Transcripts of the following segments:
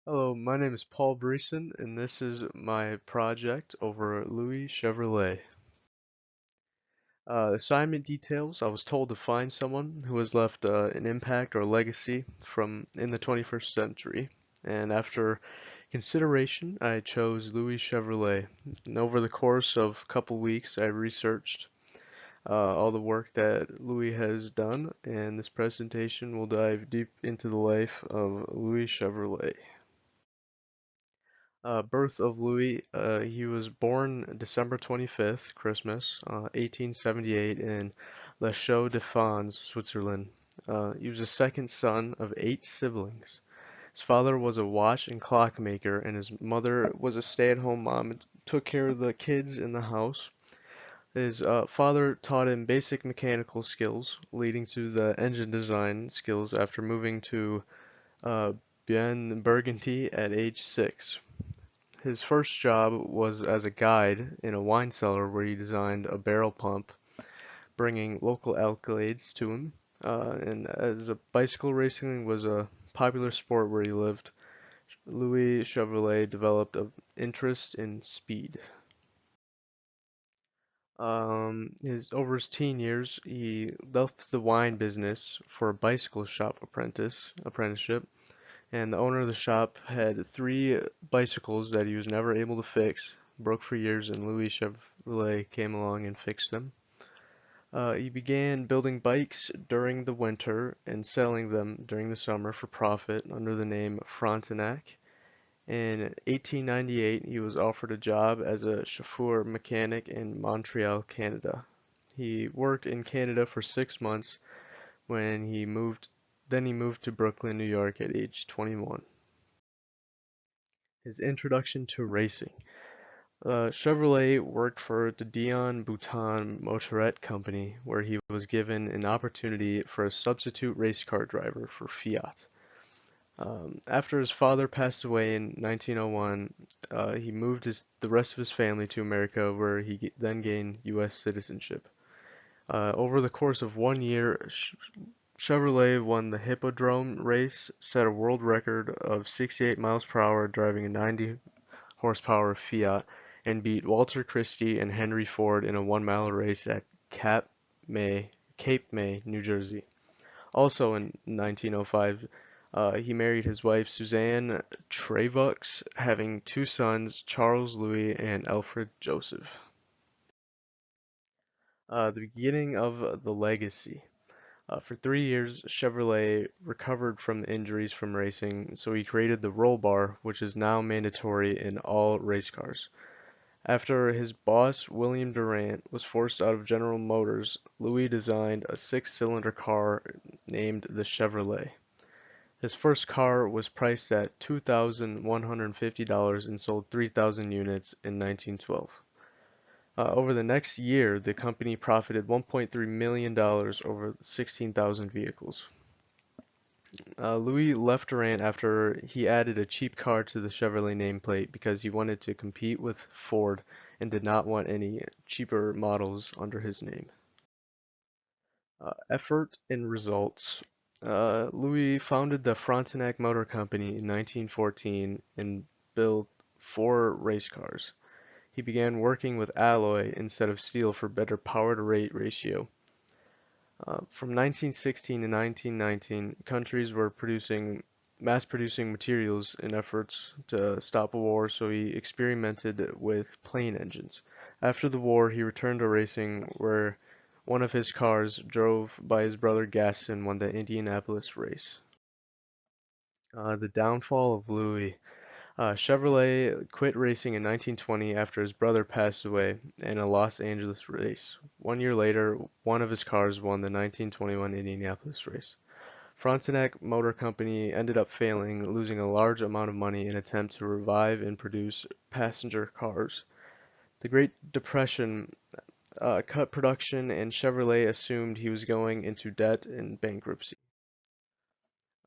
Hello, my name is Paul Breeson, and this is my project over at Louis Chevrolet. Assignment details: I was told to find someone who has left an impact or legacy from in the 21st century, and after consideration, I chose Louis Chevrolet. And over the course of a couple weeks, I researched all the work that Louis has done, and this presentation will dive deep into the life of Louis Chevrolet. Birth of Louis. He was born December 25th, Christmas, 1878 in Les Chaux-de-Fonds, Switzerland. He was the second son of 8 siblings. His father was a watch and clock maker, and his mother was a stay-at-home mom and took care of the kids in the house. His father taught him basic mechanical skills, leading to the engine design skills after moving to uh, Bien Burgundy at age 6. His first job was as a guide in a wine cellar where he designed a barrel pump, bringing local accolades to him. And as a bicycle racing was a popular sport where he lived, Louis Chevrolet developed an interest in speed. His over his teen years, he left the wine business for a bicycle shop apprenticeship, and the owner of the shop had 3 bicycles that he was never able to fix, broke for years, and Louis Chevrolet came along and fixed them. He began building bikes during the winter and selling them during the summer for profit under the name Frontenac. In 1898, he was offered a job as a chauffeur mechanic in Montreal, Canada. He worked in Canada for 6 months when he moved to Brooklyn, New York at age 21. His introduction to racing. Chevrolet worked for the Dion Bouton Motorette Company, where he was given an opportunity for a substitute race car driver for Fiat. After his father passed away in 1901, he moved the rest of his family to America, where he then gained U.S. citizenship. Over the course of one year, Chevrolet won the Hippodrome race, set a world record of 68 miles per hour driving a 90 horsepower Fiat, and beat Walter Christie and Henry Ford in a 1 mile race at Cape May, New Jersey. Also in 1905, he married his wife Suzanne Trevaux, having 2 sons, Charles Louis and Alfred Joseph. The beginning of the legacy. For 3 years, Chevrolet recovered from the injuries from racing, so he created the roll bar, which is now mandatory in all race cars. After his boss, William Durant, was forced out of General Motors, Louis designed a 6-cylinder car named the Chevrolet. His first car was priced at $2,150 and sold 3,000 units in 1912. Over the next year, the company profited $1.3 million over 16,000 vehicles. Louis left Durant after he added a cheap car to the Chevrolet nameplate because he wanted to compete with Ford and did not want any cheaper models under his name. Effort and results. Louis founded the Frontenac Motor Company in 1914 and built 4 race cars. He began working with alloy instead of steel for better power-to-weight ratio. From 1916 to 1919, countries were mass-producing materials in efforts to stop a war, so he experimented with plane engines. After the war, he returned to racing, where one of his cars, drove by his brother Gaston, won the Indianapolis race. The downfall of Louis. Chevrolet quit racing in 1920 after his brother passed away in a Los Angeles race. One year later, one of his cars won the 1921 Indianapolis race. Frontenac Motor Company ended up failing, losing a large amount of money in an attempt to revive and produce passenger cars. The Great Depression cut production, and Chevrolet assumed he was going into debt and bankruptcy.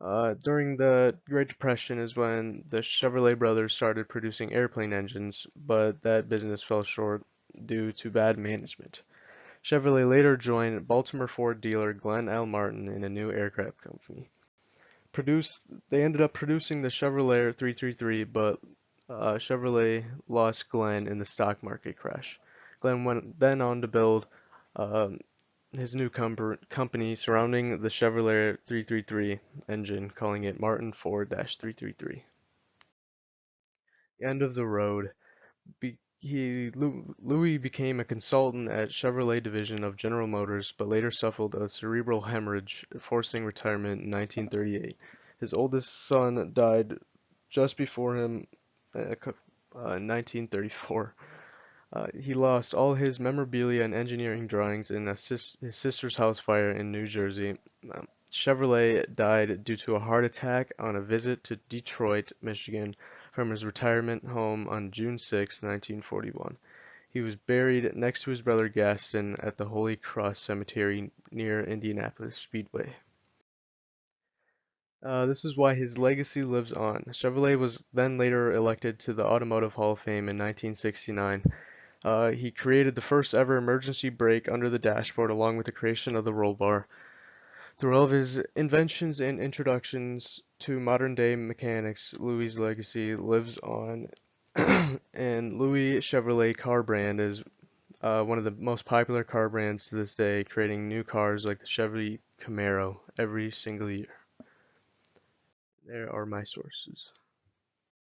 During the Great Depression is when the Chevrolet brothers started producing airplane engines, but that business fell short due to bad management. Chevrolet later joined Baltimore Ford dealer Glenn L. Martin in a new aircraft company. produced they ended up producing the Chevrolet 333, but Chevrolet lost Glenn in the stock market crash. Glenn went then on to build um, his new company surrounding the Chevrolet 333 engine, calling it Martin Ford-333. End of the road. Louis became a consultant at Chevrolet division of General Motors, but later suffered a cerebral hemorrhage, forcing retirement in 1938. His oldest son died just before him in 1934. He lost all his memorabilia and engineering drawings in his sister's house fire in New Jersey. Chevrolet died due to a heart attack on a visit to Detroit, Michigan, from his retirement home on June 6, 1941. He was buried next to his brother Gaston at the Holy Cross Cemetery near Indianapolis Speedway. This is why his legacy lives on. Chevrolet was then later elected to the Automotive Hall of Fame in 1969. He created the first ever emergency brake under the dashboard along with the creation of the roll bar. Through all of his inventions and introductions to modern day mechanics, Louis' legacy lives on, and Louis Chevrolet car brand is one of the most popular car brands to this day, creating new cars like the Chevy Camaro every single year. There are my sources.